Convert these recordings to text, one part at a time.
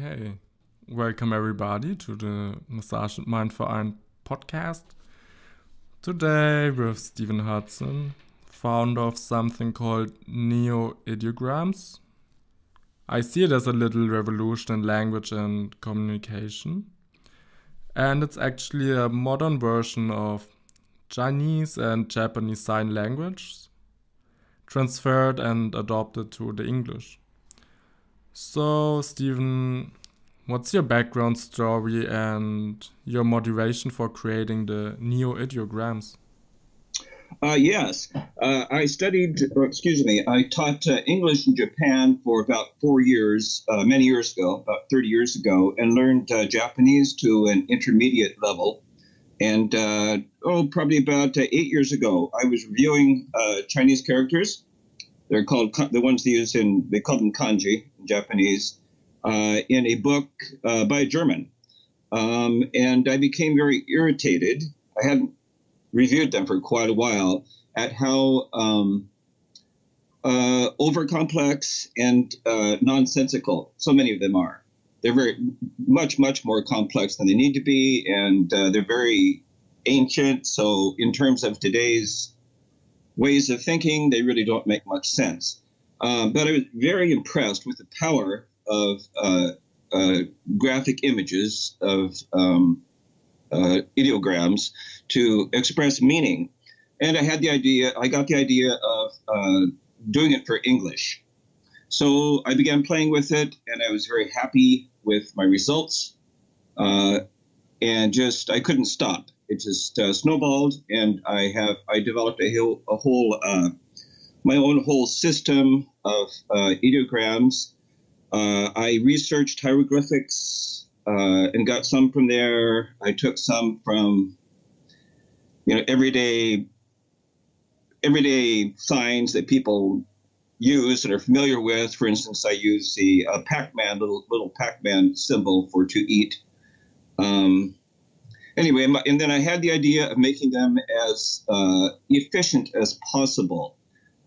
Okay, welcome everybody to the Massage and Mind Verein podcast. Today with Stephen Hudson, founder of something called Neoideograms. I see it as a little revolution in language and communication. And it's actually a modern version of Chinese and Japanese sign language, transferred and adopted to the English. So, Stephen, what's your background story and your motivation for creating the Neoideograms? Yes, I taught English in Japan for about 4 years, many years ago, about 30 years ago, and learned Japanese to an intermediate level. And probably about 8 years ago, I was reviewing Chinese characters. They're called, the ones they call them kanji in Japanese, in a book by a German. And I became very irritated. I hadn't reviewed them for quite a while at how over-complex and nonsensical so many of them are. They're very much more complex than they need to be, and they're very ancient. So in terms of today's ways of thinking, they really don't make much sense. But I was very impressed with the power of graphic images of ideograms to express meaning. And I got the idea of doing it for English. So I began playing with it, and I was very happy with my results. And I couldn't stop. It just snowballed, and I developed my own whole system of ideograms. I researched hieroglyphics and got some from there. I took some from everyday signs that people use and are familiar with. For instance, I use the Pac-Man, little Pac-Man symbol for to eat. Anyway, and then I had the idea of making them as efficient as possible.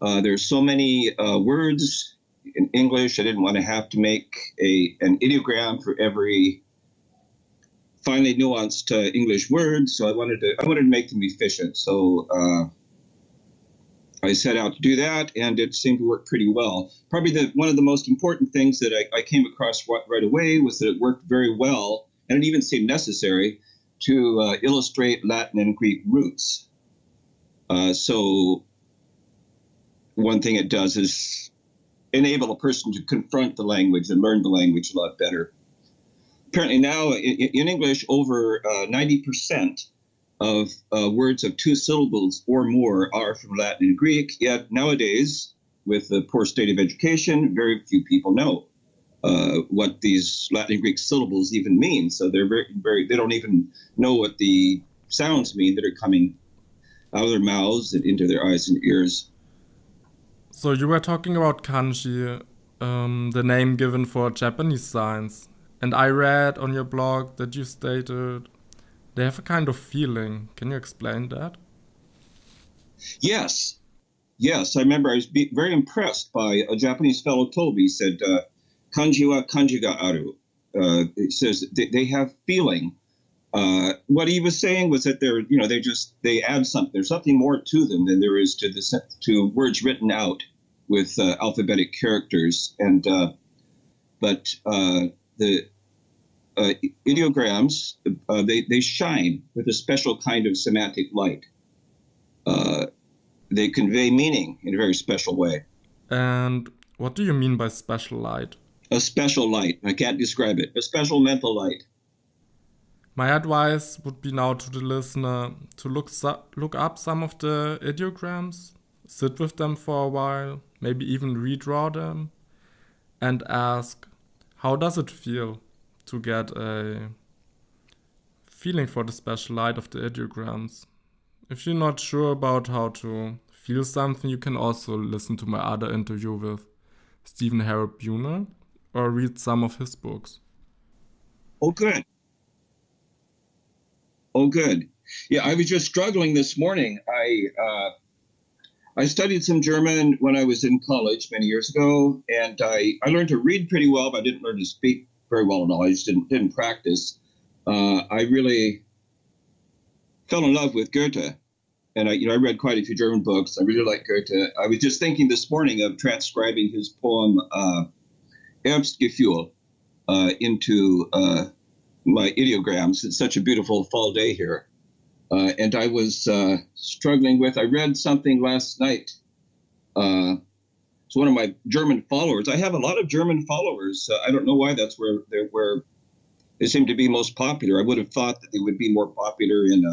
There's so many words in English. I didn't want to have to make an ideogram for every finely nuanced English word. So I wanted to make them efficient. So I set out to do that, and it seemed to work pretty well. Probably one of the most important things that I came across right away was that it worked very well, and it even seemed necessary to illustrate Latin and Greek roots. So one thing it does is enable a person to confront the language and learn the language a lot better. Apparently now in English, over 90% of words of 2 syllables or more are from Latin and Greek. Yet nowadays, with the poor state of education, very few people know what these Latin and Greek syllables even mean. So they're they don't even know what the sounds mean that are coming out of their mouths and into their eyes and ears. So you were talking about kanji, the name given for Japanese signs. And I read on your blog that you stated they have a kind of feeling. Can you explain that? Yes. I remember I was very impressed by a Japanese fellow told me. He said, kanji wa kanji ga aru. It says they have feeling. What he was saying was that they add something. There's something more to them than there is to words written out with alphabetic characters. And but the ideograms they shine with a special kind of semantic light. They convey meaning in a very special way. And what do you mean by special light? A special light. I can't describe it. A special mental light. My advice would be now to the listener to look up some of the ideograms, sit with them for a while, maybe even redraw them, and ask, how does it feel to get a feeling for the special light of the ideograms? If you're not sure about how to feel something, you can also listen to my other interview with Stephen Buhner or read some of his books. Oh, good. Yeah, I was just struggling this morning. I studied some German when I was in college many years ago, and I learned to read pretty well, but I didn't learn to speak very well at all. I just didn't practice. I really fell in love with Goethe, and I read quite a few German books. I really like Goethe. I was just thinking this morning of transcribing his poem Herbstgefühl into my ideograms. It's such a beautiful fall day here, and I was struggling with. I read something last night. It's one of my German followers. I have a lot of German followers. I don't know why that's where they seem to be most popular. I would have thought that they would be more popular in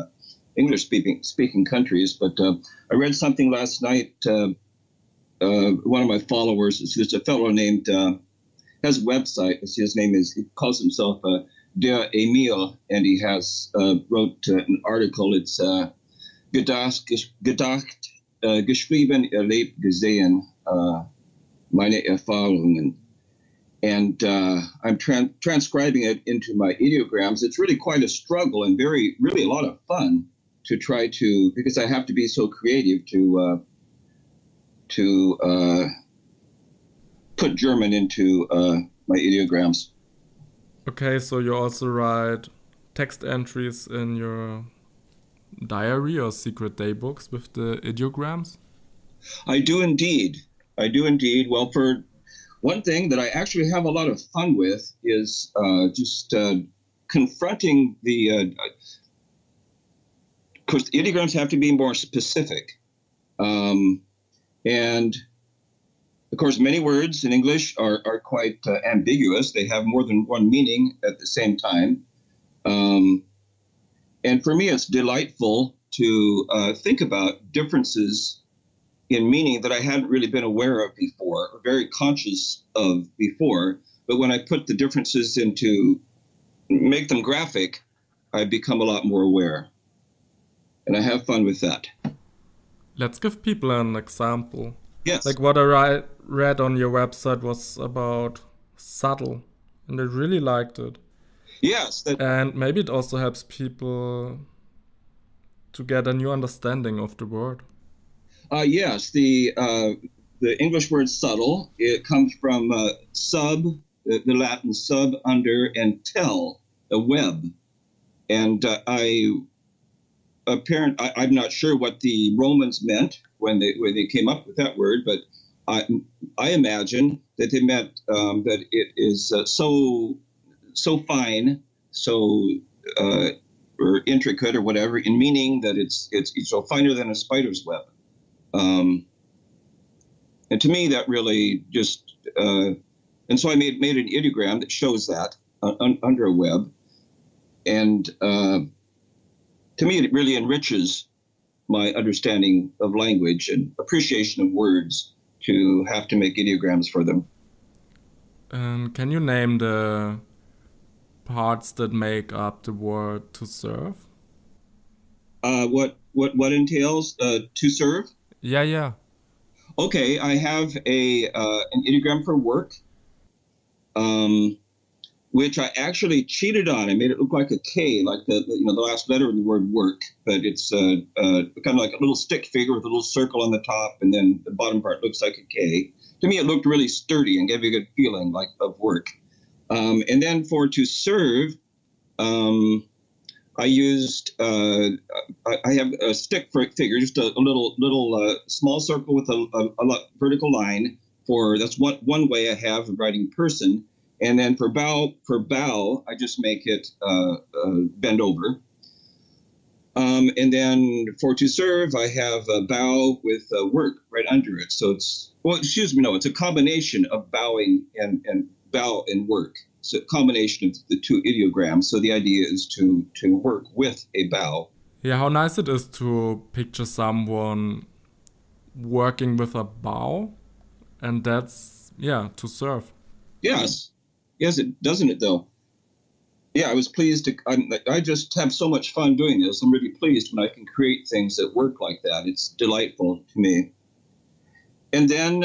English-speaking countries. But I read something last night. One of my followers, there's a fellow named, has a website. His name is, he calls himself Der Emil, and he has wrote an article. It's gedacht, geschrieben, erlebt, gesehen, meine Erfahrungen. And I'm transcribing it into my ideograms. It's really quite a struggle and really a lot of fun to try to, because I have to be so creative to put German into my ideograms. Okay, so you also write text entries in your diary or secret daybooks with the ideograms? I do indeed. Well, for one thing that I actually have a lot of fun with is just confronting the. Of course, the ideograms have to be more specific, and of course, many words in English are quite ambiguous. They have more than one meaning at the same time, and for me, it's delightful to think about differences in meaning that I hadn't really been aware of before, or very conscious of before. But when I put the differences make them graphic, I become a lot more aware. And I have fun with that. Let's give people an example. Yes. Like what I read on your website was about subtle, and I really liked it. Yes. And maybe it also helps people to get a new understanding of the word. Yes, the English word subtle, it comes from sub, the Latin sub, under, and tel, a web. And I'm not sure what the Romans meant when they came up with that word, but I imagine that they meant that it is so fine, or intricate or whatever, in meaning that it's so finer than a spider's web. And to me, that really just, and so I made an ideogram that shows that under a web. And to me, it really enriches my understanding of language and appreciation of words to have to make ideograms for them. And can you name the parts that make up the word to serve? What entails to serve? Yeah. Okay, I have an ideogram for work, which I actually cheated on. I made it look like a K, like the last letter of the word work, but it's kind of like a little stick figure with a little circle on the top, and then the bottom part looks like a K. To me, it looked really sturdy and gave me a good feeling of work. And then for to serve, I used, I have a stick figure, just a little small circle with a vertical line that's one way I have of writing person. And then for bow, I just make it bend over. And then for to serve, I have a bow with work right under it. So it's a combination of bowing and bow and work. So a combination of the two ideograms. So the idea is to work with a bow. Yeah, how nice it is to picture someone working with a bow, and that's, to serve. Yes, doesn't it though? Yeah, I was pleased I just have so much fun doing this. I'm really pleased when I can create things that work like that. It's delightful to me. And then,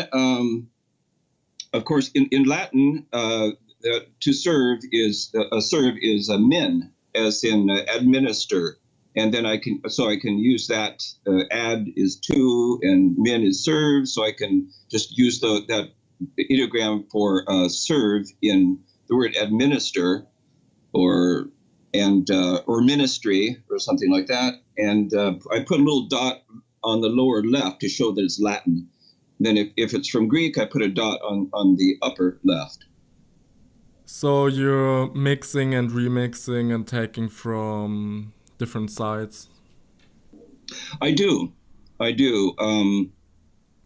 of course, in Latin, to serve is a min, as in administer, and then I can use that. Add is to, and min is serve, so I can just use that ideogram for serve in the word administer or ministry or something like that. And I put a little dot on the lower left to show that it's Latin. Then if it's from Greek, I put a dot on the upper left. So you're mixing and remixing and taking from different sites? I do.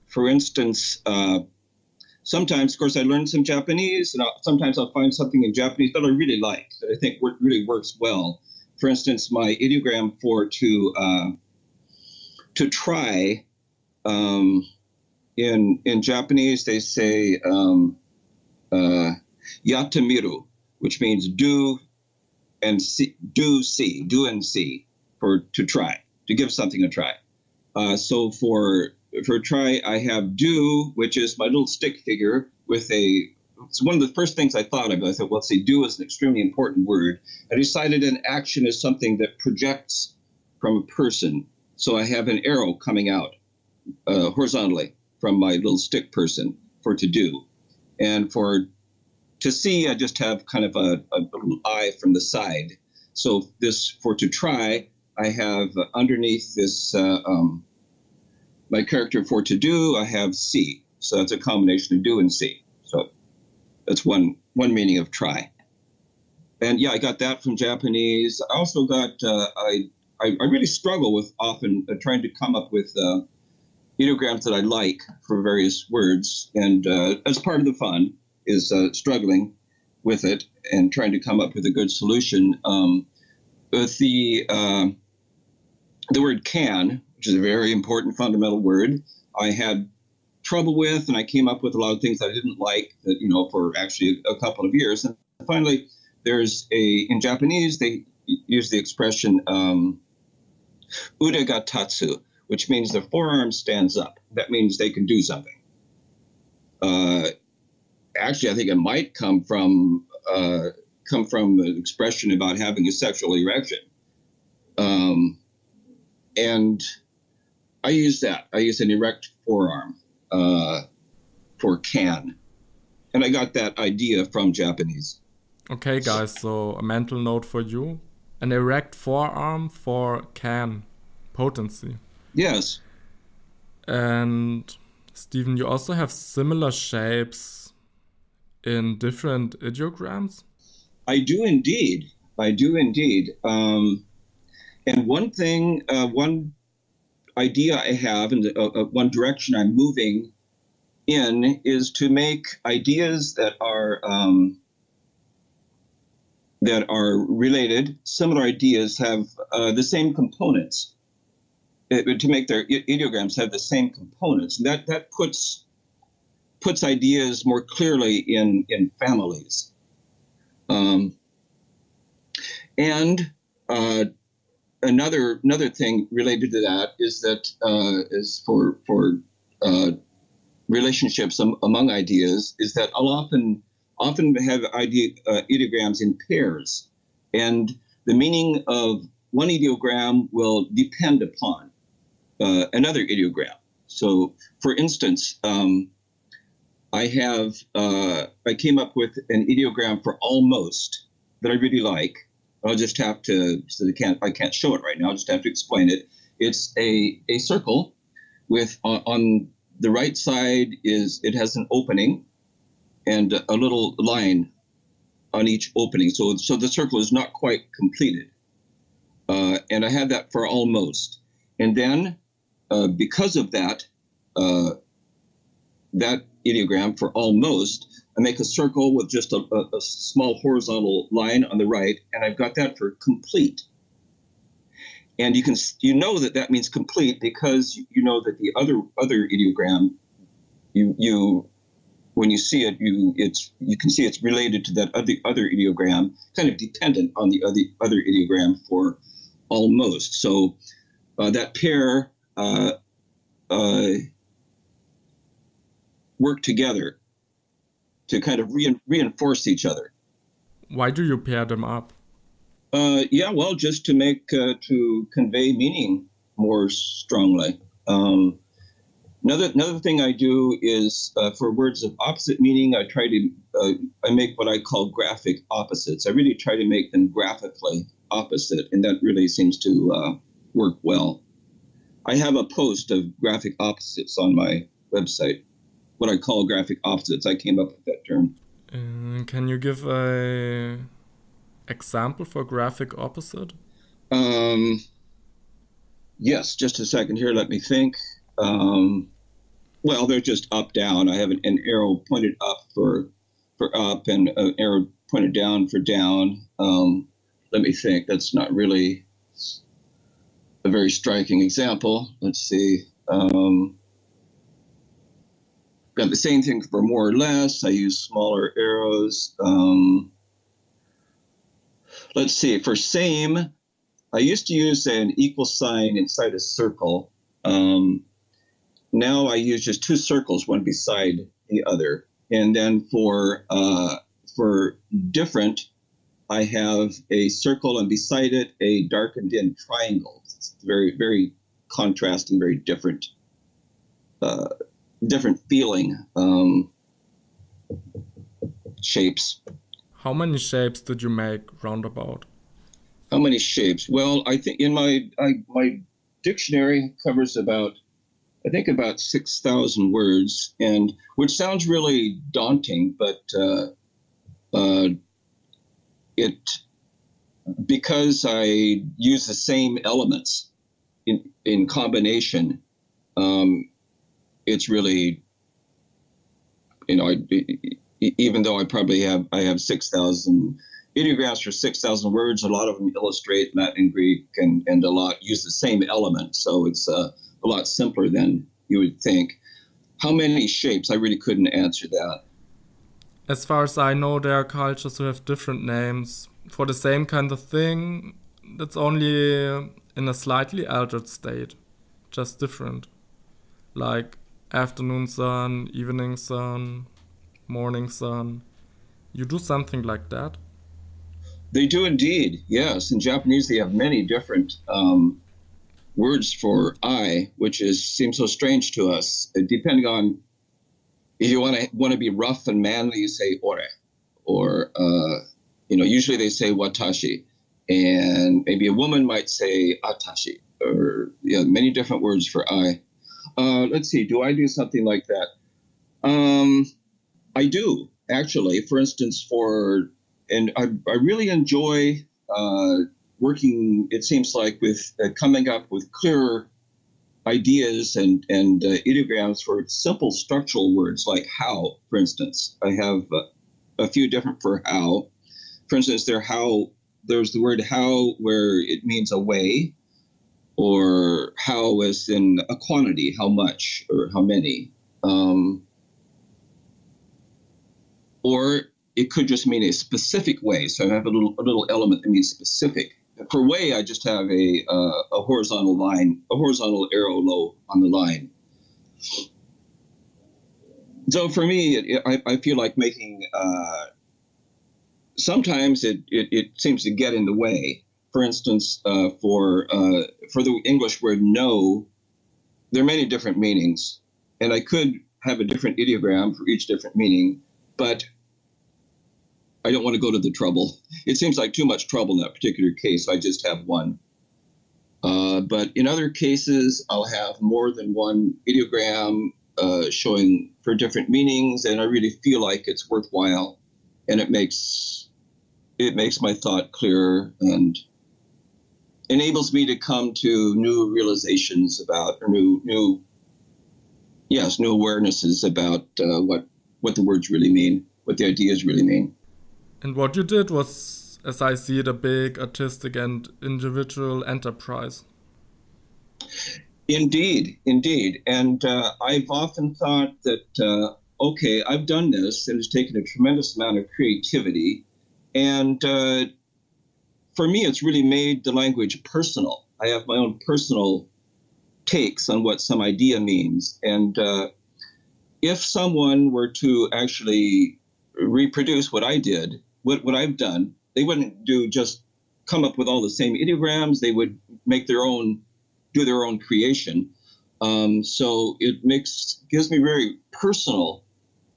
For instance, sometimes, of course, I learned some Japanese, and sometimes I'll find something in Japanese that I really like, that I think really works well. For instance, my ideogram for to try, in Japanese, they say yatamiru, which means do and see, do and see, for to try, to give something a try. So for try, I have do, which is my little stick figure with it's one of the first things I thought of. I thought, well, see, do is an extremely important word. I decided an action is something that projects from a person. So I have an arrow coming out horizontally from my little stick person for to do. And for to see, I just have kind of a little eye from the side. So this, for to try, I have underneath this, my character for to do, I have see. So that's a combination of do and see. So that's one meaning of try. And yeah, I got that from Japanese. I also got, I really struggle with often trying to come up with ideograms that I like for various words. And as part of the fun is struggling with it and trying to come up with a good solution. With the word can, which is a very important fundamental word, I had trouble with, and I came up with a lot of things I didn't like, that, for actually a couple of years. And finally, in Japanese, they use the expression ude ga tatsu, which means the forearm stands up. That means they can do something. Actually, I think it might come from the expression about having a sexual erection. And I use that. I use an erect forearm for can. And I got that idea from Japanese. Okay, guys, so a mental note for you. An erect forearm for can. Potency. Yes. And Stephen, you also have similar shapes in different ideograms? I do indeed. And one thing, one idea I have, and one direction I'm moving in, is to make ideas that are related. Similar ideas have the same components. To make their ideograms have the same components, and that puts ideas more clearly in families. And another thing related to that is that is for relationships among ideas, is that I'll often have ideograms in pairs, and the meaning of one ideogram will depend upon another ideogram. So, for instance, I came up with an ideogram for almost that I really like. I'll just have to, I can't show it right now. I'll just have to explain it. It's a circle with, on the right side it has an opening and a little line on each opening. So the circle is not quite completed. And I had that for almost. And then because of that ideogram for almost, I make a circle with just a small horizontal line on the right, and I've got that for complete. And you know that means complete because you know that the other ideogram, when you see it, you can see it's related to that other ideogram, kind of dependent on the other ideogram for almost. So that pair work together to kind of reinforce each other. Why do you pair them up? Just to make to convey meaning more strongly. Another thing I do is for words of opposite meaning, I try to I make what I call graphic opposites. I really try to make them graphically opposite, and that really seems to work well. I have a post of graphic opposites on my website, what I call graphic opposites. I came up with that term. Can you give a example for graphic opposite? Yes, just a second here. Let me think. Well, they're just up, down. I have an arrow pointed up for up and an arrow pointed down for down. Let me think. That's not really a very striking example. Let's see. Got the same thing for more or less. I use smaller arrows. Let's see. For same, I used to use an equal sign inside a circle. Now I use just two circles, one beside the other. And then for different, I have a circle and beside it a darkened in triangle. It's very, very contrasting, very different feeling shapes. How many shapes did you make roundabout? How many shapes? Well, I think in my dictionary covers about 6,000 words, and which sounds really daunting, but because I use the same elements in combination, it's really, even though I have 6,000 ideograms for 6,000 words, a lot of them illustrate Latin and Greek, and a lot use the same element. So it's a lot simpler than you would think. How many shapes? I really couldn't answer that. As far as I know, there are cultures who have different names for the same kind of thing that's only in a slightly altered state, just different. Like afternoon sun, evening sun, morning sun. You do something like that? They do indeed, yes. In Japanese, they have many different words for I, which seems so strange to us. Depending on if you want to be rough and manly, you say ore, or usually they say watashi, and maybe a woman might say atashi, or many different words for I. Let's see, do I do something like that? I do actually. For instance, and I really enjoy working, it seems like, with coming up with clearer ideas and ideograms for simple structural words like how, for instance. I have a few different for how. For instance, there's the word how where it means a way, or how as in a quantity, how much or how many. Or it could just mean a specific way. So I have a little element that means specific. For way, I just have a horizontal line, a horizontal arrow low on the line. So for me, I feel like making, sometimes it seems to get in the way. For instance, for the English word no, there are many different meanings. And I could have a different ideogram for each different meaning, but I don't want to go to the trouble. It seems like too much trouble in that particular case. I just have one. But in other cases, I'll have more than one ideogram showing for different meanings, and I really feel like it's worthwhile, and it makes my thought clearer and enables me to come to new realizations about, or new awarenesses about what the words really mean, what the ideas really mean. And what you did was, as I see it, a big artistic and individual enterprise. Indeed. And I've often thought that, okay, I've done this, and it's taken a tremendous amount of creativity. And for me, it's really made the language personal. I have my own personal takes on what some idea means. And if someone were to actually reproduce what I did, what I've done, they wouldn't just come up with all the same ideograms. They would do their own creation. So it gives me very personal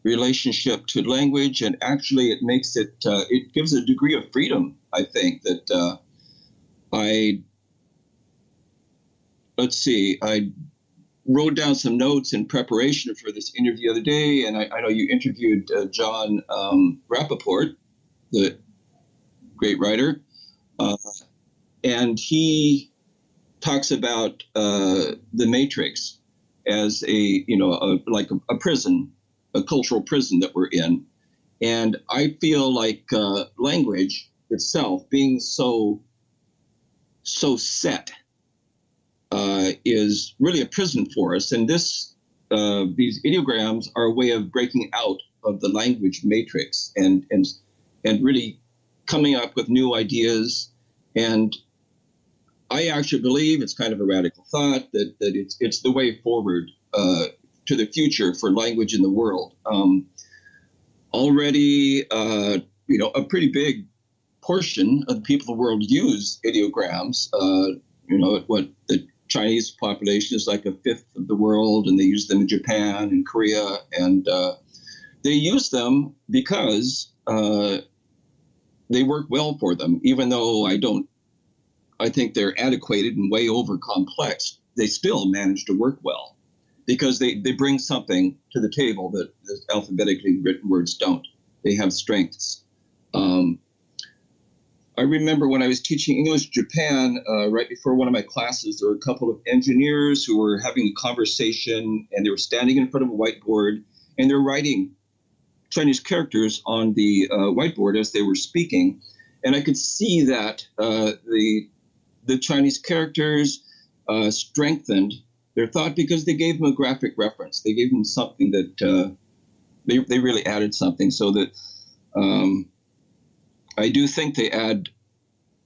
relationship to language, and actually it makes it, it gives a degree of freedom, I think, that I wrote down some notes in preparation for this interview the other day, and I know you interviewed John Rappaport, the great writer, and he talks about the Matrix as like a prison, a cultural prison that we're in. And I feel like language itself being so set is really a prison for us. And these ideograms are a way of breaking out of the language matrix and really coming up with new ideas. And I actually believe, it's kind of a radical thought, that it's the way forward to the future for language in the world. Already, a pretty big portion of the people of the world use ideograms. What the Chinese population is like a fifth of the world, and they use them in Japan and Korea, and they use them because they work well for them. Even though I think they're antiquated and way over complex, they still manage to work well because they bring something to the table that the alphabetically written words don't. They have strengths. I remember when I was teaching English Japan, right before one of my classes, there were a couple of engineers who were having a conversation, and they were standing in front of a whiteboard, and they're writing Chinese characters on the whiteboard as they were speaking. And I could see that the Chinese characters strengthened their thought because they gave them a graphic reference. They gave them something that they really added something, so that I do think they add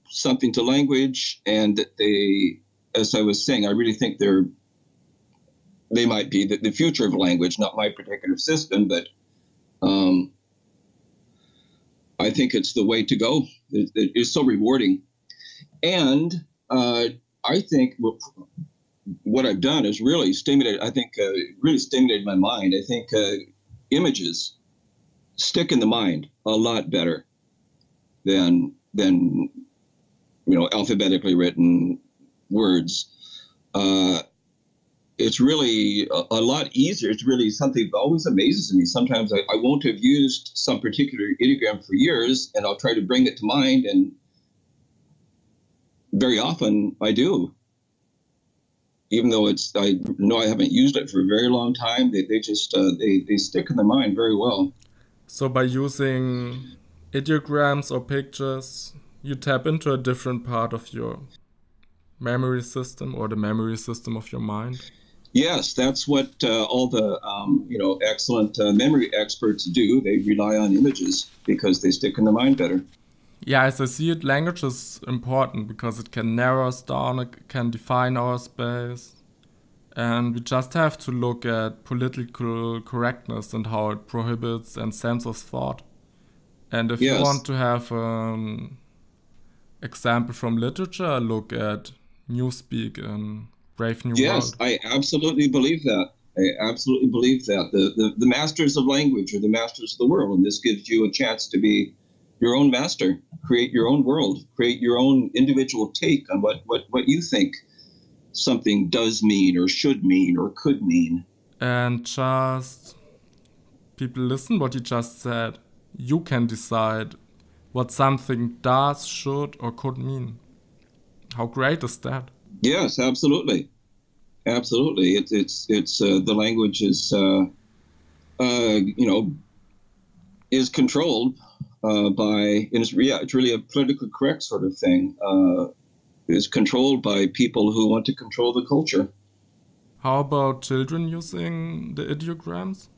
something to language, and that they, as I was saying, I really think they might be the future of language, not my particular system, but I think it's the way to go. It's so rewarding. And I think what I've done is really stimulated, really stimulated my mind. I think images stick in the mind a lot better than alphabetically written words. It's really a lot easier. It's really something that always amazes me. Sometimes I won't have used some particular ideogram for years, and I'll try to bring it to mind, and very often I do. Even though I know I haven't used it for a very long time, they stick in the mind very well. So by using ideograms or pictures, you tap into a different part of your memory system, or the memory system of your mind? Yes, that's what all the excellent memory experts do. They rely on images because they stick in the mind better. Yeah, as I see it, language is important because it can narrow us down, it can define our space, and we just have to look at political correctness and how it prohibits and censors thought. And if you want to have an example from literature, look at Newspeak in Brave New World. Yes, I absolutely believe that. The masters of language are the masters of the world, and this gives you a chance to be your own master, create your own world, create your own individual take on what you think something does mean or should mean or could mean. And just people listen what you just said. You can decide what something does, should, or could mean. How great is that? Yes, absolutely. Absolutely. It's the language is controlled by, and it's really a politically correct sort of thing. Is controlled by people who want to control the culture. How about children using the ideograms?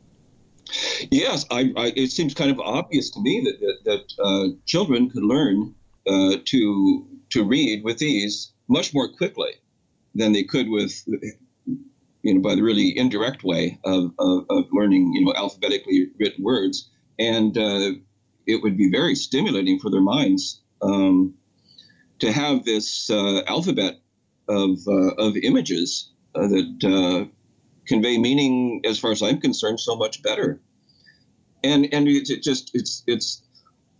Yes, it seems kind of obvious to me that children could learn to read with these much more quickly than they could with, by the really indirect way of learning, alphabetically written words. And it would be very stimulating for their minds to have this alphabet of images that convey meaning, as far as I'm concerned, so much better. and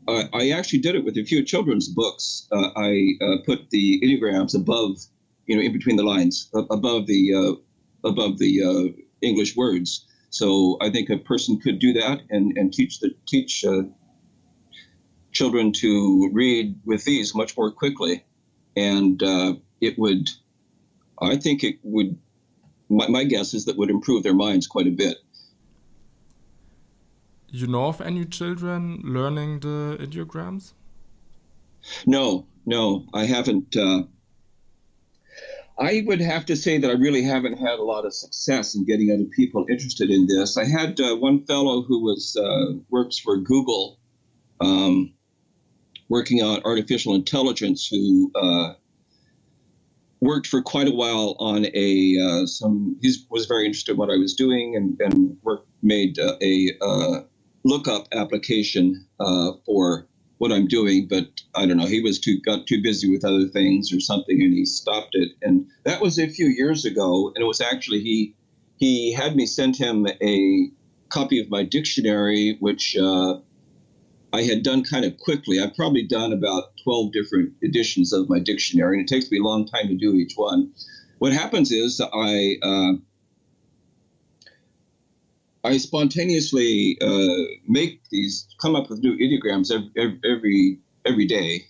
I actually did it with a few children's books. I put the ideograms above, in between the lines, above the English words. So I think a person could do that and teach children to read with these much more quickly, and I think it would. My guess is that would improve their minds quite a bit. You know of any children learning the ideograms? No, I haven't. I would have to say that I really haven't had a lot of success in getting other people interested in this. I had one fellow who works for Google, working on artificial intelligence, who worked for quite a while on he was very interested in what I was doing, and made a lookup application for what I'm doing, but I don't know, he got too busy with other things or something, and he stopped it. And that was a few years ago, and it was actually, he had me send him a copy of my dictionary, which I had done kind of quickly. I've probably done about 12 different editions of my dictionary, and it takes me a long time to do each one. What happens is I spontaneously come up with new ideograms every day.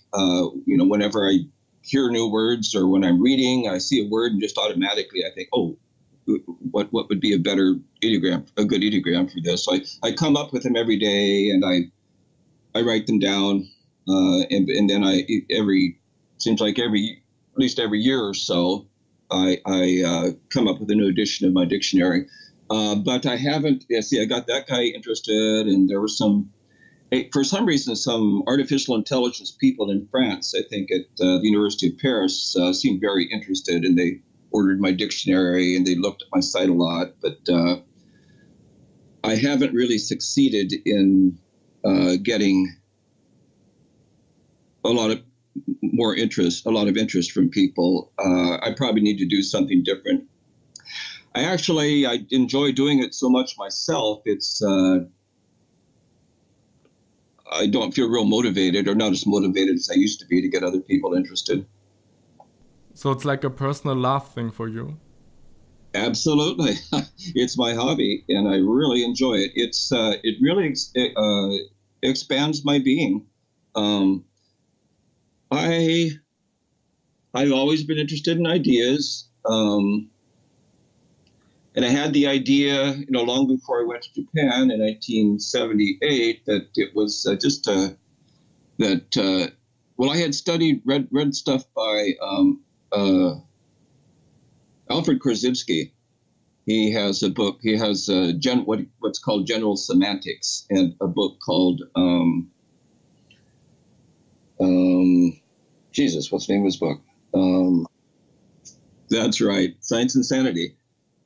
Whenever I hear new words, or when I'm reading, I see a word, and just automatically I think, oh, what would be a good ideogram for this? So I come up with them every day, and I write them down, and then seems like at least every year or so, I come up with a new edition of my dictionary. But I haven't. I got that guy interested, and there was for some reason, some artificial intelligence people in France, I think at the University of Paris, seemed very interested, and they ordered my dictionary, and they looked at my site a lot. But I haven't really succeeded in getting a lot of interest from people. I probably need to do something different. I enjoy doing it so much myself. It's I don't feel real motivated, or not as motivated as I used to be, to get other people interested. So it's like a personal love thing for you? Absolutely. It's my hobby, and I really enjoy it. It really expands my being. I've always been interested in ideas. And I had the idea, long before I went to Japan in 1978, that it was I had read stuff by Alfred Korzybski. He has a book. He has what's called General Semantics, and a book called what's the name of his book? That's right, Science and Sanity.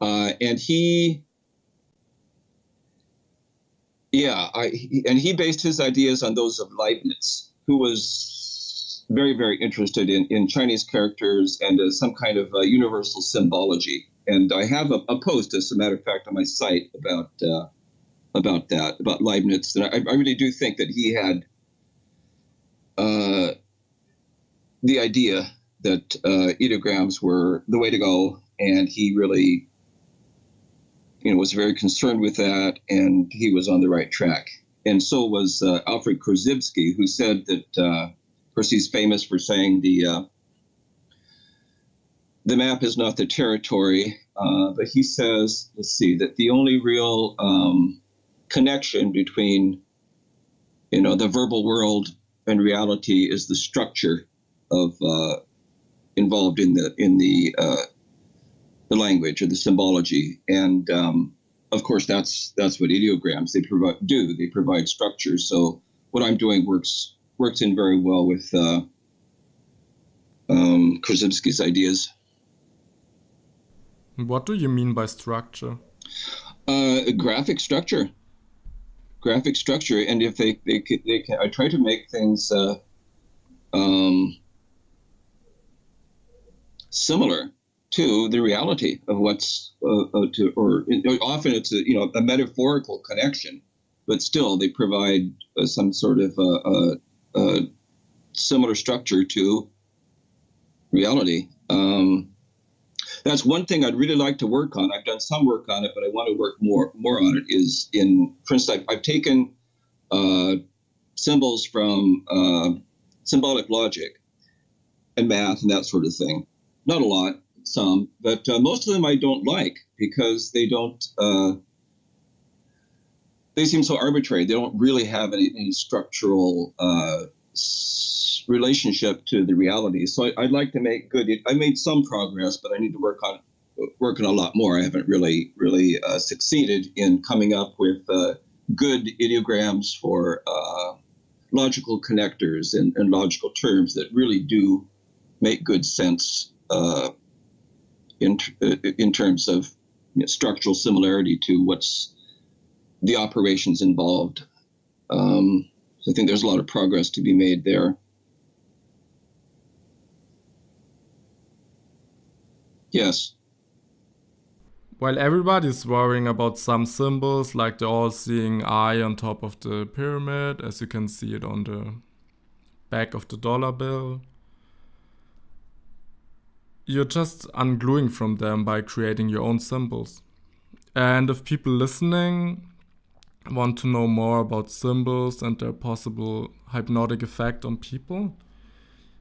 And he based his ideas on those of Leibniz, who was very, very interested in Chinese characters and some kind of universal symbology. And I have a post, as a matter of fact, on my site about Leibniz. And I really do think that he had the idea that ideograms were the way to go, and he really was very concerned with that, and he was on the right track. And so was Alfred Korzybski, who said that, of course, he's famous for saying the map is not the territory, but he says, that the only real connection between, the verbal world and reality is the structure of involved in the language, or the symbology. And of course, that's what ideograms do. They provide structure. So what I'm doing works in very well with Korzybski's ideas. What do you mean by structure? Graphic structure. And if they can, I try to make things similar to the reality of what's often it's a metaphorical connection. but still they provide some sort of similar structure to reality. That's one thing I'd really like to work on. I've done some work on it, but I want to work more on it. Is in, for instance, I've taken symbols from symbolic logic and math and that sort of thing. Not a lot, some, but most of them I don't like because they don't. They seem so arbitrary. They don't really have any structural relationship to the reality. So I'd like to make good. I made some progress, but I need to work on a lot more. I haven't really succeeded in coming up with good ideograms for logical connectors and logical terms that really do make good sense in terms of structural similarity to what's the operations involved. So I think there's a lot of progress to be made there. Yes. While everybody's worrying about some symbols, like the all-seeing eye on top of the pyramid, as you can see it on the back of the dollar bill, you're just ungluing from them by creating your own symbols. And if people listening want to know more about symbols and their possible hypnotic effect on people,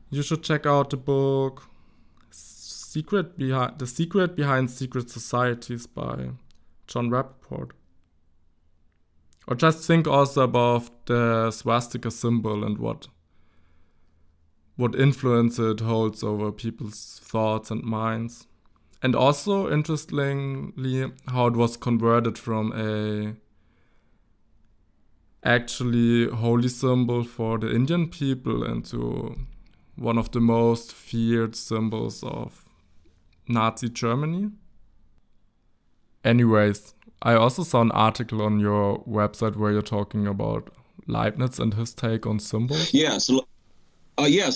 you should check out the book The Secret Behind Secret Societies by John Rappaport. Or just think also about the swastika symbol and what influence it holds over people's thoughts and minds. And also, interestingly, how it was converted from a actually holy symbol for the Indian people into one of the most feared symbols of Nazi Germany. Anyways, I also saw an article on your website where you're talking about Leibniz and his take on symbols. Yes,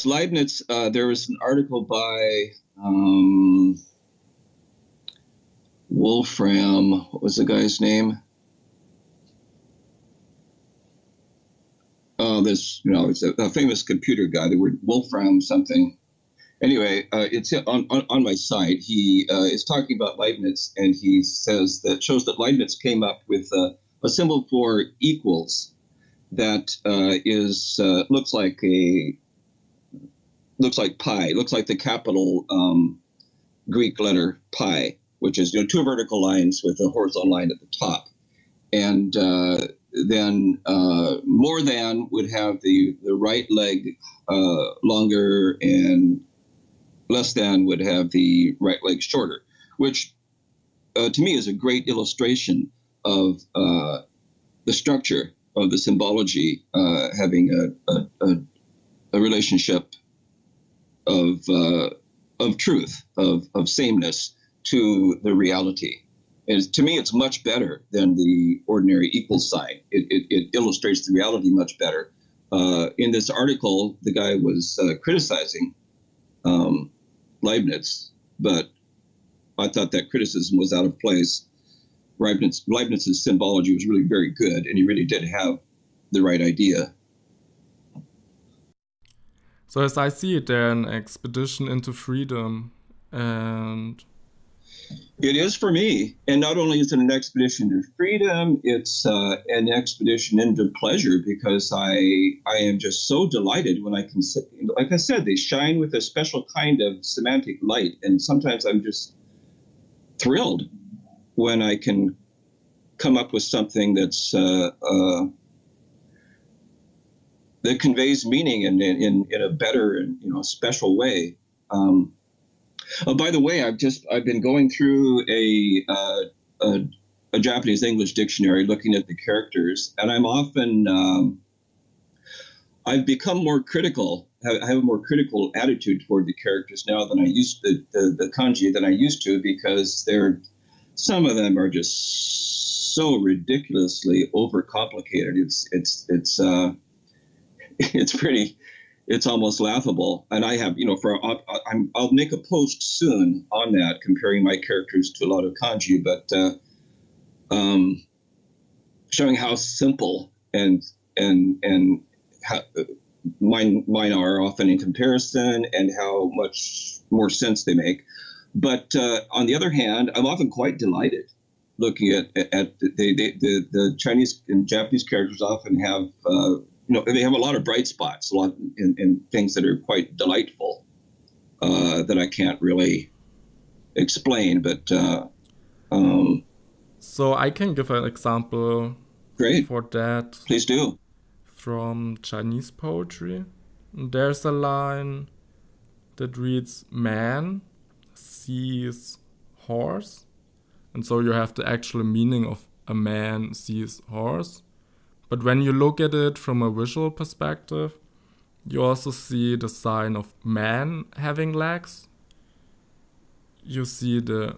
Leibniz. There was an article by Wolfram. What was the guy's name? It's a famous computer guy. The word Wolfram something. Anyway, it's on my site. He is talking about Leibniz, and he shows that Leibniz came up with a symbol for equals that looks like pi, looks like the capital Greek letter pi, which is two vertical lines with a horizontal line at the top, and then more than would have the right leg longer, and less than would have the right leg shorter, which to me is a great illustration of the structure of the symbology having a relationship of truth, of sameness to the reality. And to me, it's much better than the ordinary equal sign. It illustrates the reality much better. In this article, the guy was criticizing Leibniz, but I thought that criticism was out of place. Leibniz's symbology was really very good, and he really did have the right idea. So as I see it, they're an expedition into freedom, and it is for me. And not only is it an expedition to freedom, it's an expedition into pleasure, because I am just so delighted when I can, like I said, they shine with a special kind of semantic light. And sometimes I'm just thrilled when I can come up with something that's that conveys meaning in a better and special way. By the way, I've been going through a Japanese English dictionary, looking at the characters, and I'm often I've become more critical. I have a more critical attitude toward the characters now than I used to, the kanji than I used to, because some of them are just so ridiculously overcomplicated. It's almost laughable. And I have, I'll make a post soon on that, comparing my characters to a lot of kanji. But showing how simple and how mine are often in comparison, and how much more sense they make. But on the other hand, I'm often quite delighted looking at the Chinese and Japanese characters often have they have a lot of bright spots, a lot in things that are quite delightful that I can't really explain. But so I can give an example great for that. Please do. From Chinese poetry. There's a line that reads, "Man sees horse." And so you have the actual meaning of a man sees horse. But when you look at it from a visual perspective, you also see the sign of man having legs. You see the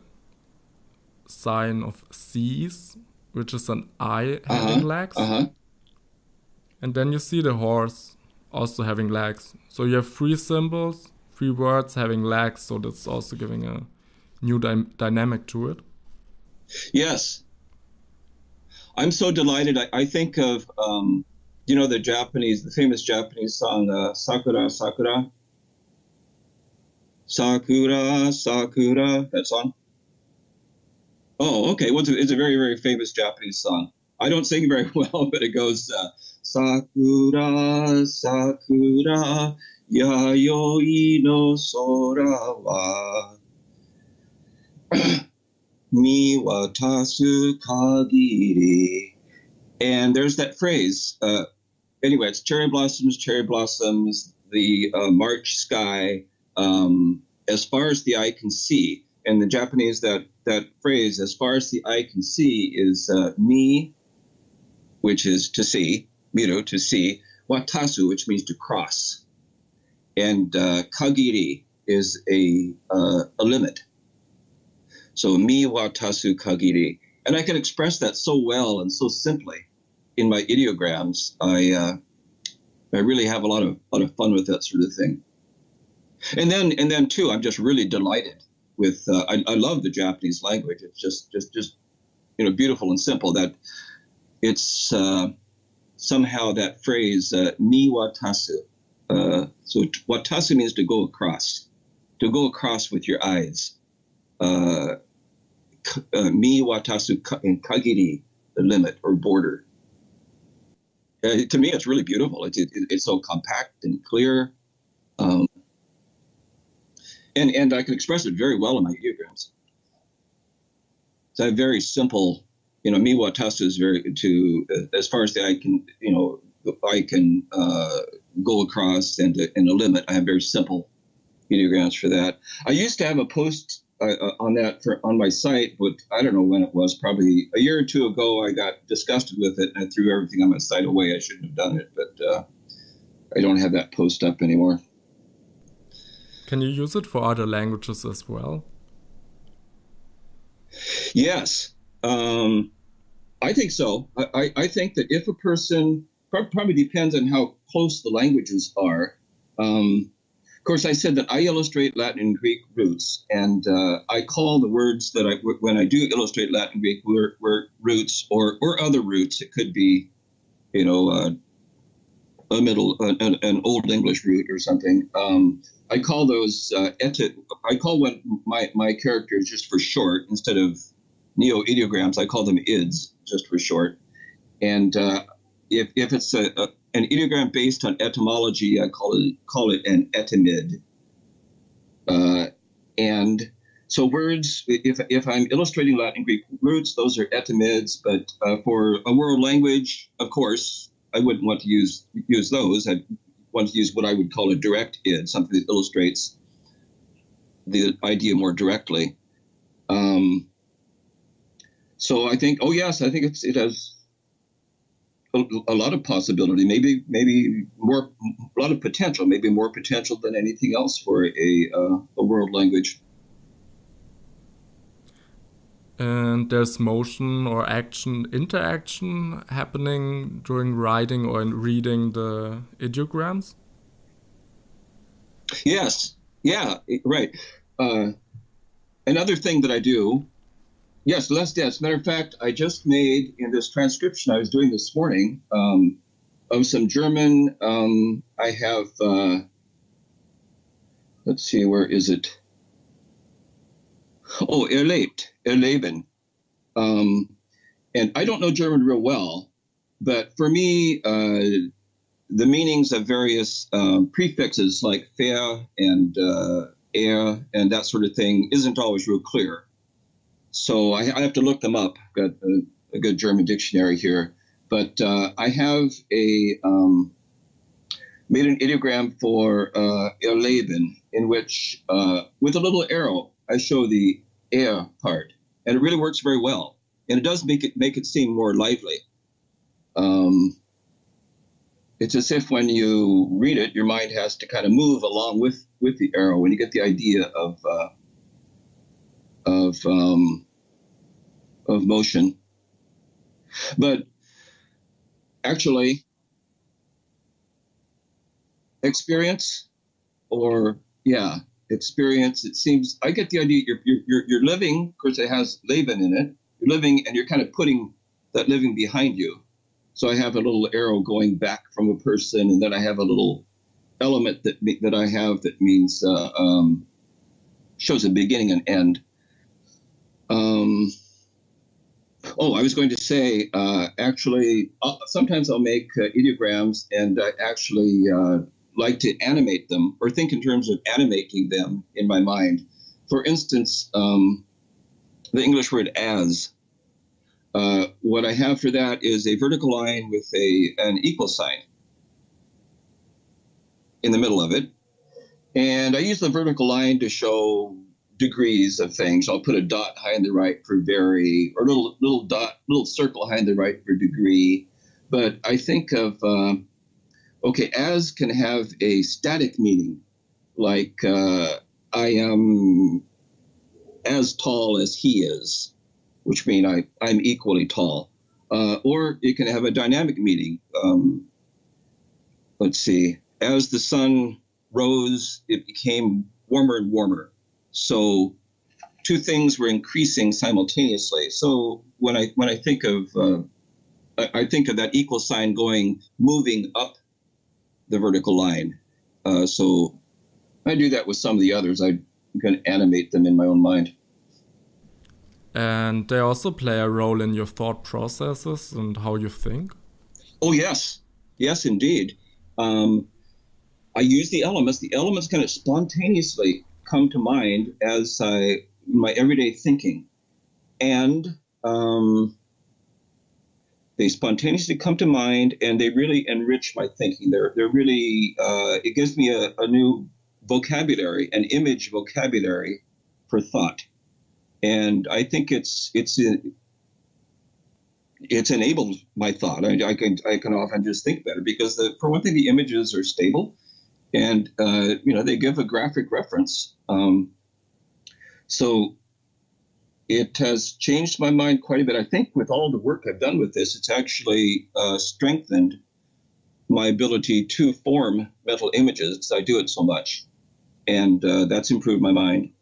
sign of sees, which is an eye having legs. And then you see the horse also having legs. So you have three symbols, three words having legs. So that's also giving a new dynamic to it. Yes. I'm so delighted. I think of, the famous Japanese song, Sakura, Sakura. Sakura, Sakura, that song. Oh, okay. Well, it's a very, very famous Japanese song. I don't sing very well, but it goes, Sakura, Sakura, Yayoi no sora wa mi watasu kagiri. And there's that phrase. Anyway, it's cherry blossoms, the March sky, as far as the eye can see. In the Japanese, that phrase, as far as the eye can see, is mi, which is to see, miru, to see, watasu, which means to cross, and kagiri is a limit. So mi watasu kagiri. And I can express that so well and so simply in my ideograms. I really have a lot of fun with that sort of thing. And then too, I'm just really delighted with. I love the Japanese language. It's just beautiful and simple. That it's somehow that phrase mi watasu. So watasu means to go across with your eyes. Mi watasu in kagiri, the limit or border. To me, it's really beautiful. It's so compact and clear, and I can express it very well in my ideograms. So I have very simple, mi watasu is very as far as the eye can, I can go across and a limit. I have very simple ideograms for that. I used to have a post on that on my site, but I don't know when it was, probably a year or two ago. I got disgusted with it and I threw everything on my site away. I shouldn't have done it, but I don't have that post up anymore. Can you use it for other languages as well? Yes, I think so. I think that if a person, probably depends on how close the languages are. Of course, I said that I illustrate Latin and Greek roots, and I call the words that when I do illustrate Latin and Greek roots or other roots. It could be, an Old English root or something. I call those I call what my characters just for short. Instead of Neoideograms, I call them IDs just for short. And if it's an ideogram based on etymology, I call it an etymid. And so words, if I'm illustrating Latin and Greek roots, those are etymids. But for a world language, of course, I wouldn't want to use those. I'd want to use what I would call a direct id, something that illustrates the idea more directly. So I think, it has a lot of possibility, maybe more, a lot of potential, maybe more potential than anything else for a world language. And there's motion or interaction happening during writing or in reading the ideograms? Yes. Yeah, right. Another thing that I do Yes, less dense. Matter of fact, I just made in this transcription I was doing this morning of some German. I have, let's see, where is it? Oh, erlebt, erleben. And I don't know German real well, but for me, the meanings of various prefixes like fair and and that sort of thing isn't always real clear. So I have to look them up. I've got a good German dictionary here. But I have made an ideogram for erleben, in which, with a little arrow, I show the part. And it really works very well. And it does make it seem more lively. It's as if when you read it, your mind has to kind of move along with the arrow, and you get the idea of motion. But actually, experience. It seems I get the idea. You're living. Of course, it has Leben in it. You're living, and you're kind of putting that living behind you. So I have a little arrow going back from a person, and then I have a little element that I have that means shows a beginning and end. I was going to say, actually, sometimes I'll make ideograms, and I actually like to animate them or think in terms of animating them in my mind. For instance, the English word as. What I have for that is a vertical line with an equal sign in the middle of it. And I use the vertical line to show degrees of things. I'll put a dot high on the right for vary, or little circle high on the right for degree. But I think of, as can have a static meaning, like I am as tall as he is, which means I'm equally tall. Or it can have a dynamic meaning. Let's see. As the sun rose, it became warmer and warmer. So two things were increasing simultaneously. So when I think of that equal sign moving up the vertical line. So I do that with some of the others. I can animate them in my own mind. And they also play a role in your thought processes and how you think? Oh, yes. Yes, indeed. I use the elements. The elements kind of spontaneously come to mind as my everyday thinking. And they spontaneously come to mind, and they really enrich my thinking. They're really, it gives me a new vocabulary, an image vocabulary for thought. And I think it's enabled my thought. I can often just think better because for one thing, the images are stable, and they give a graphic reference. So it has changed my mind quite a bit. I think with all the work I've done with this, it's actually strengthened my ability to form mental images because I do it so much, and that's improved my mind.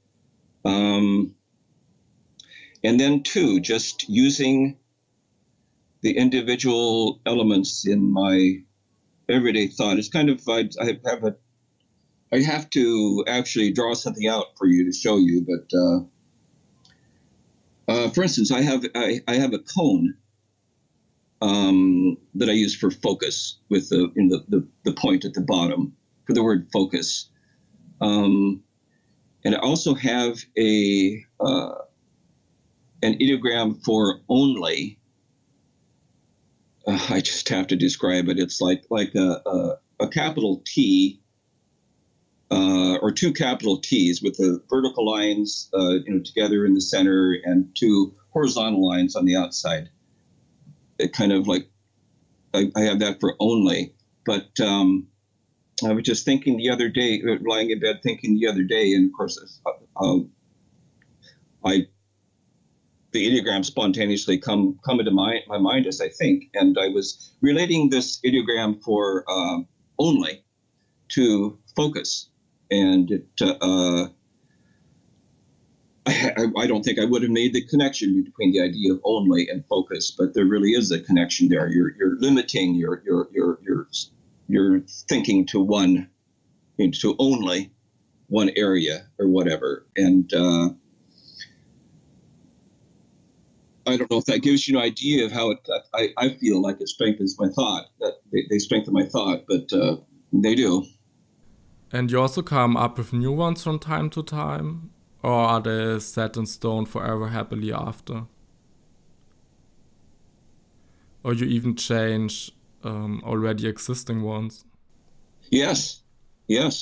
And then, too, just using the individual elements in my everyday thought. It's kind of, I have to actually draw something out for you to show you. But for instance, I have a cone that I use for focus with the point at the bottom for the word focus. And I also have an ideogram for only. I just have to describe it. It's like a capital T or two capital T's with the vertical lines together in the center and two horizontal lines on the outside. It kind of like I have that for only. But I was just thinking the other day, lying in bed thinking the other day, and of course the ideograms spontaneously come into my mind as I think. And I was relating this ideogram for only to focus. And I don't think I would have made the connection between the idea of only and focus, but there really is a connection there. You're limiting your thinking to only one area or whatever. And I don't know if that gives you an idea of how I feel like it strengthens my thought, that they strengthen my thought, but they do. And you also come up with new ones from time to time? Or are they set in stone forever happily after? Or you even change already existing ones? Yes. In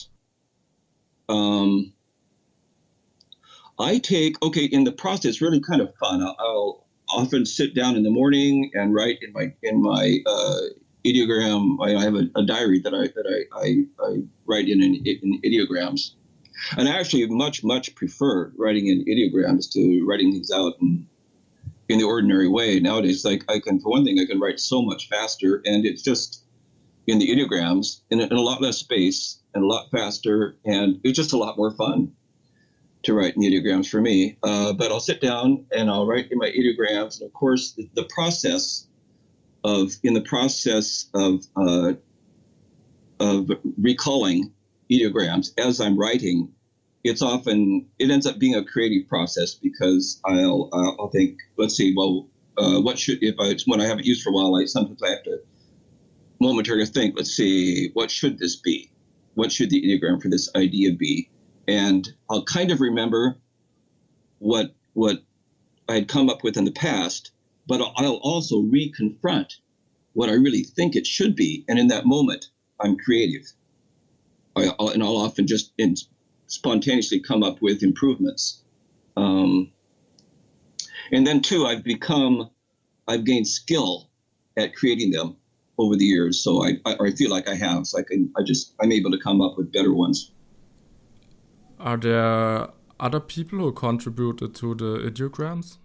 the process, it's really kind of fun. I'll often sit down in the morning and write in my ideogram. I have a diary that I write in ideograms, and I actually much prefer writing in ideograms to writing things out in the ordinary way. Nowadays, like I can write so much faster, and it's just in the ideograms in a lot less space and a lot faster, and it's just a lot more fun to write in ideograms for me. But I'll sit down and I'll write in my ideograms, and of course, the process of recalling ideograms as I'm writing, it ends up being a creative process, because I'll think, let's see, well, when I haven't used for a while, sometimes I have to momentarily think, let's see, what should this be? What should the ideogram for this idea be? And I'll kind of remember what I had come up with in the past, but I'll also reconfront what I really think it should be. And in that moment, I'm creative. I'll often just spontaneously come up with improvements. And then too, I've gained skill at creating them over the years. So I feel like I have. So I'm able to come up with better ones. Are there other people who contributed to the ideograms?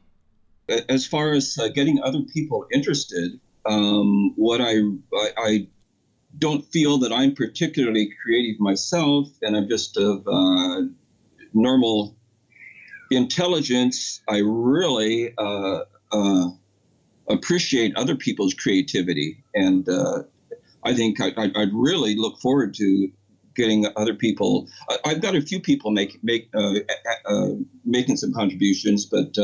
As far as getting other people interested, what I don't feel that I'm particularly creative myself, and I'm just of normal intelligence. I really appreciate other people's creativity, and I think I'd really look forward to getting other people. I've got a few people making some contributions, but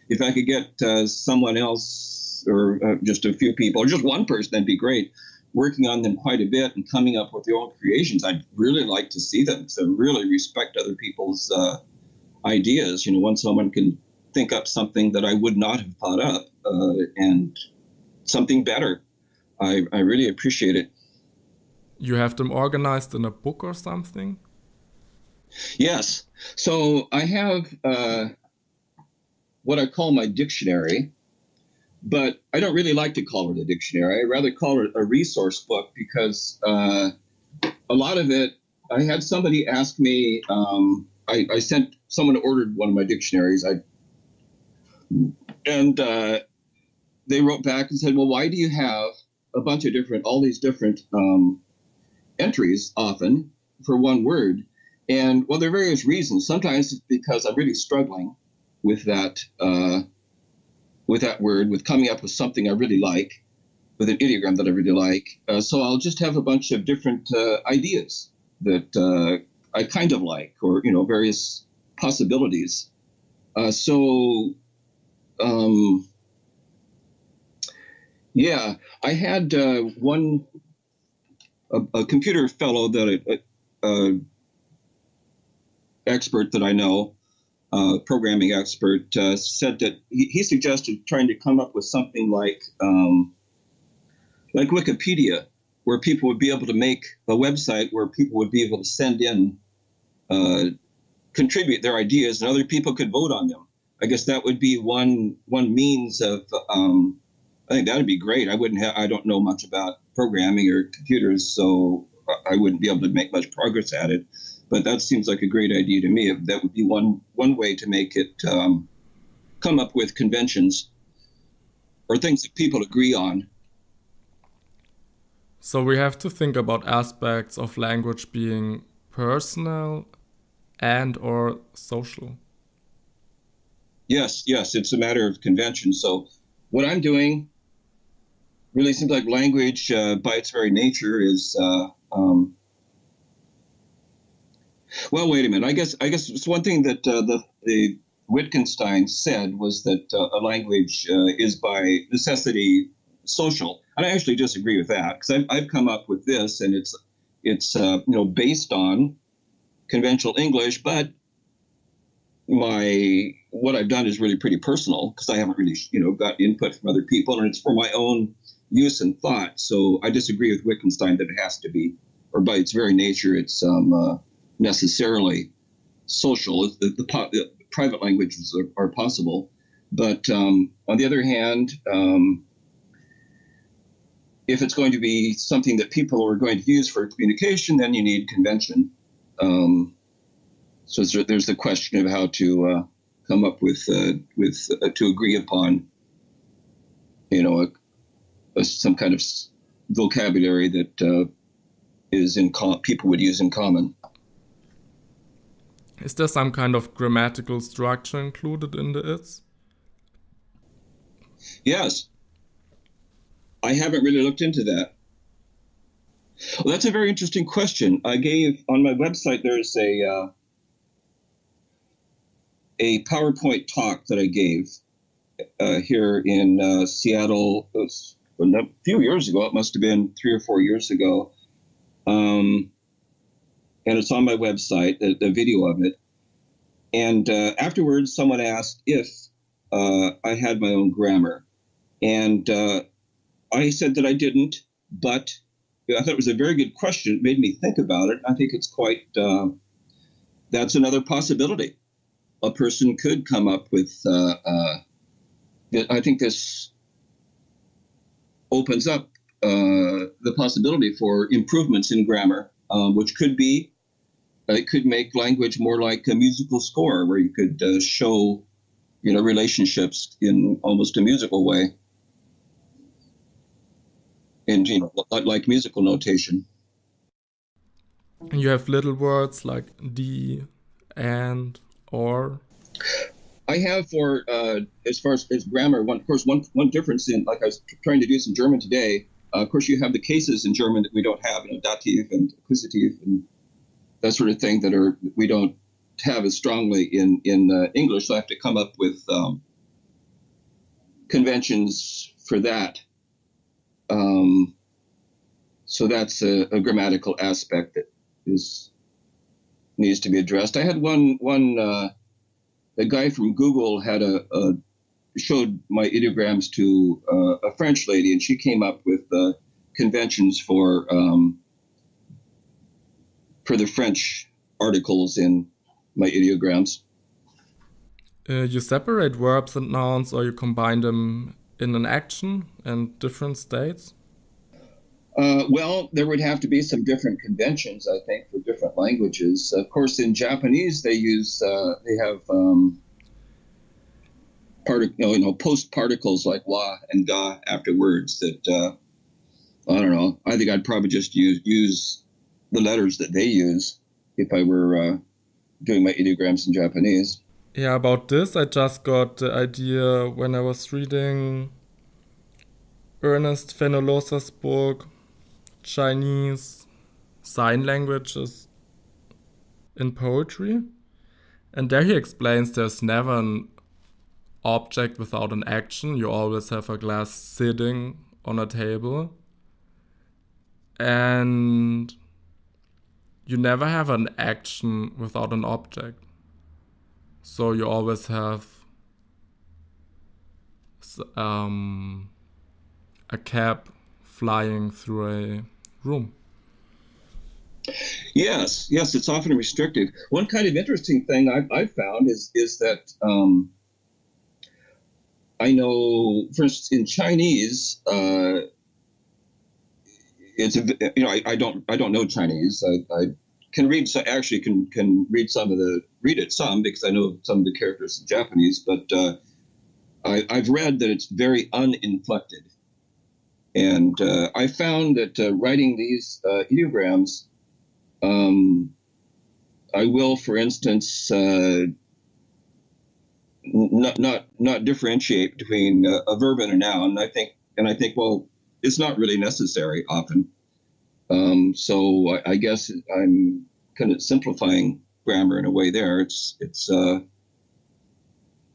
if I could get someone else, or just a few people, or just one person, that'd be great, working on them quite a bit and coming up with their own creations. I'd really like to see them. So really respect other people's ideas. When someone can think up something that I would not have thought up, and something better, I really appreciate it. You have them organized in a book or something? Yes. So I have what I call my dictionary, but I don't really like to call it a dictionary. I rather call it a resource book, because a lot of it, I had somebody ask me, I sent someone ordered one of my dictionaries, and they wrote back and said, well, why do you have a bunch of all these different entries often for one word? And well, there are various reasons. Sometimes it's because I'm really struggling with that word, with coming up with something I really like, with an ideogram that I really like. So I'll just have a bunch of different ideas that I kind of like, or various possibilities. Yeah, I had a computer fellow that expert that I know, programming expert, said that he suggested trying to come up with something like Wikipedia, where people would be able to make a website where people would be able to send in, contribute their ideas, and other people could vote on them. I guess that would be one means of. I think that would be great. I don't know much about programming or computers, so I wouldn't be able to make much progress at it. But that seems like a great idea to me. That would be one way to make it come up with conventions or things that people agree on. So we have to think about aspects of language being personal and or social. Yes, it's a matter of convention. So what I'm doing really seems like language, by its very nature, is well. Wait a minute. I guess it's one thing that the Wittgenstein said was that a language is by necessity social, and I actually disagree with that because I've come up with this, and it's based on conventional English, but what I've done is really pretty personal because I haven't really got input from other people, and it's for my own use and thought. So I disagree with Wittgenstein that it has to be, or by its very nature, it's necessarily social. The private languages are possible, but on the other hand, if it's going to be something that people are going to use for communication, then you need convention. So there's the question of how to come up with to agree upon, some kind of vocabulary that people would use in common. Is there some kind of grammatical structure included in the its? Yes. I haven't really looked into that. Well, that's a very interesting question. I gave on my website, there's a PowerPoint talk that I gave here in Seattle a few years ago. It must have been 3 or 4 years ago. And it's on my website, the video of it. And afterwards, someone asked if I had my own grammar. And I said that I didn't, but I thought it was a very good question. It made me think about it. I think it's quite, that's another possibility. A person could come up with, I think this opens up the possibility for improvements in grammar, which could be, it could make language more like a musical score where you could show, relationships in almost a musical way. And, like musical notation. You have little words like the, and, or. I have for, as far as grammar, one difference in, like I was trying to do some German today, of course you have the cases in German that we don't have, dative and accusative and that sort of thing we don't have as strongly in English. So I have to come up with conventions for that. So that's a grammatical aspect that needs to be addressed. I had a guy from Google showed my ideograms to a French lady, and she came up with conventions for the French articles in my ideograms. You separate verbs and nouns, or you combine them in an action and different states? Well, there would have to be some different conventions, I think, for different languages. Of course, in Japanese, they have post particles like wa and ga after words that, I don't know. I think I'd probably just use the letters that they use if I were doing my ideograms in Japanese. Yeah, about this, I just got the idea when I was reading Ernest Fenollosa's book, Chinese Sign Languages in Poetry. And there he explains there's never an object without an action. You always have a glass sitting on a table. And you never have an action without an object. So you always have a cat flying through a room. Yes, it's often restrictive. One kind of interesting thing I've found is that I know, for instance, in Chinese, I don't know Chinese. I can read, so actually can read it some because I know some of the characters in Japanese, but I've read that it's very uninflected. And I found that writing these ideograms, I will, for instance, not differentiate between a verb and a noun. I think, well, it's not really necessary often. So I guess I'm kind of simplifying grammar in a way there. It's a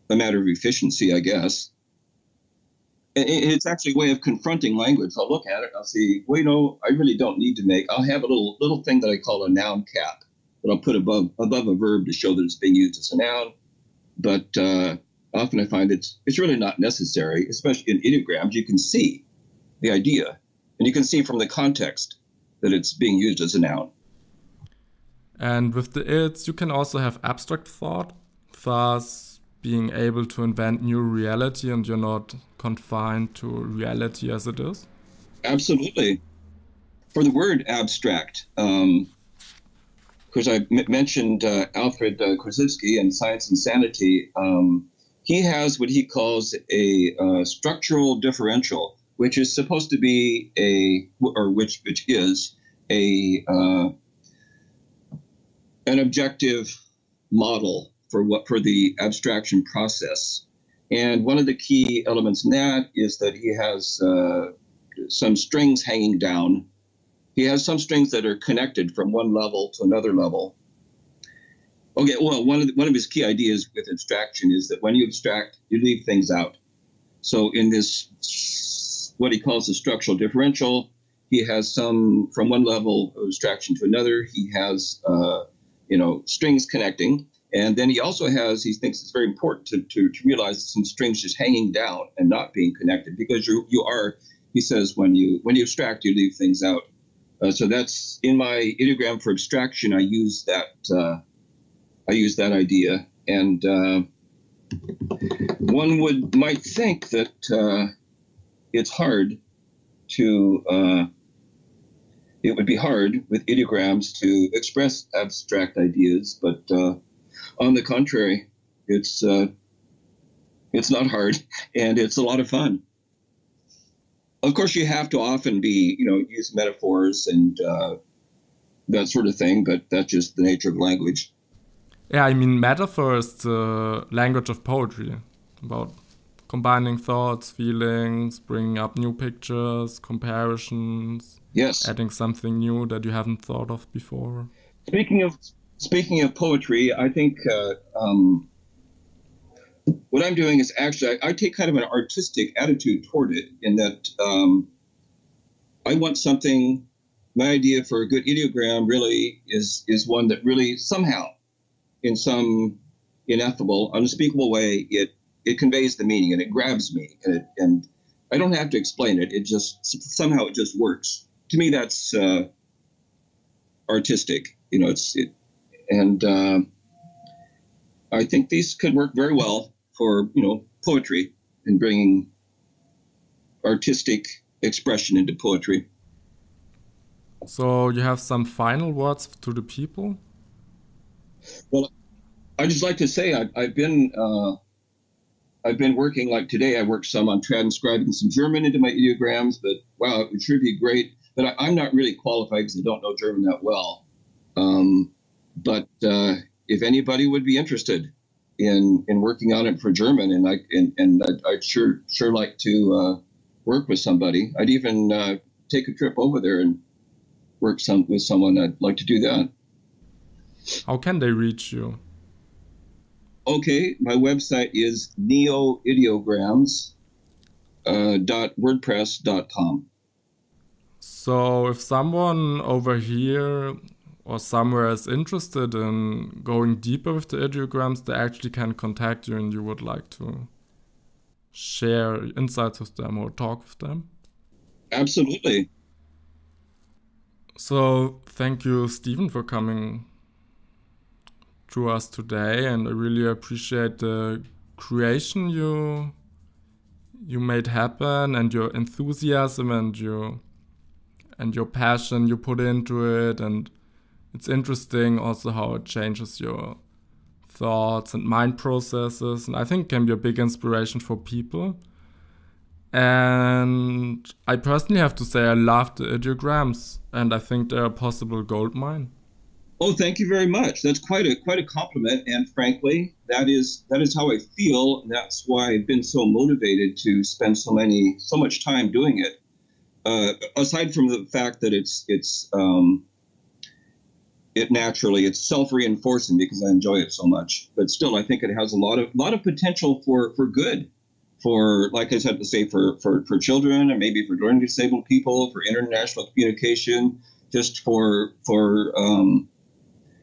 matter of efficiency, I guess. And it's actually a way of confronting language. I'll look at it, I'll see, well, I really don't need to I'll have a little thing that I call a noun cap that I'll put above a verb to show that it's being used as a noun. But often I find it's really not necessary, especially in ideograms. You can see the idea, and you can see from the context that it's being used as a noun. And with the ids, you can also have abstract thought, thus being able to invent new reality, and you're not confined to reality as it is? Absolutely. For the word abstract, because I mentioned Alfred Korzybski in Science and Sanity, he has what he calls a structural differential, which is supposed to be which is an objective model for the abstraction process. And one of the key elements in that is that he has some strings hanging down. He has some strings that are connected from one level to another level. Okay, well, one of his key ideas with abstraction is that when you abstract, you leave things out. So in this, what he calls the structural differential, he has some, from one level of abstraction to another, he has strings connecting. And then he also has, he thinks it's very important to realize some strings just hanging down and not being connected, because you are, he says, when you abstract, you leave things out. So that's in my ideogram for abstraction. I use that idea, and one might think that it's hard to. It would be hard with ideograms to express abstract ideas, but on the contrary, it's not hard, and it's a lot of fun. Of course, you have to often use metaphors and that sort of thing, but that's just the nature of language. Yeah, I mean, metaphor is the language of poetry, about combining thoughts, feelings, bringing up new pictures, comparisons. Yes. Adding something new that you haven't thought of before. Speaking of poetry, I think what I'm doing is actually I take kind of an artistic attitude toward it, in that I want something. My idea for a good ideogram really is one that really somehow, in some ineffable, unspeakable way, it conveys the meaning and it grabs me, and I don't have to explain it. It just somehow it just works. To me, that's artistic. I think these could work very well for poetry and bringing artistic expression into poetry. So you have some final words to the people? Well, I'd just like to say I've been working, like today I worked some on transcribing some German into my ideograms, but wow, it should be great. But I'm not really qualified because I don't know German that well. But if anybody would be interested in working on it for German, and I'd sure like to work with somebody. I'd even take a trip over there and work with someone. I'd like to do that. How can they reach you? Okay, my website is neoideograms.wordpress.com. So if someone over here or somewhere is interested in going deeper with the ideograms, they actually can contact you and you would like to share insights with them or talk with them? Absolutely. So thank you, Stephen, for coming to us today, and I really appreciate the creation you made happen, and your enthusiasm and your passion you put into it. And it's interesting also how it changes your thoughts and mind processes, and I think can be a big inspiration for people. And I personally have to say I love the ideograms, and I think they're a possible gold mine. Oh, thank you very much. That's quite a compliment, and frankly, that is how I feel. That's why I've been so motivated to spend so much time doing it. Aside from the fact that it's self-reinforcing because I enjoy it so much, but still, I think it has a lot of potential for good, for, like I said, to say for children, and maybe for learning disabled people, for international communication, just for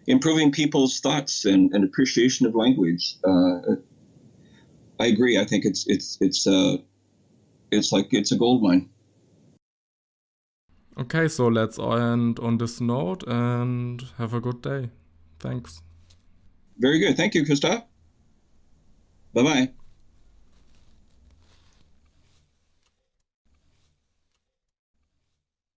improving people's thoughts and appreciation of language. I agree. I think it's a gold mine. Okay, so let's end on this note and have a good day. Thanks. Very good. Thank you, Christoph. Bye-bye.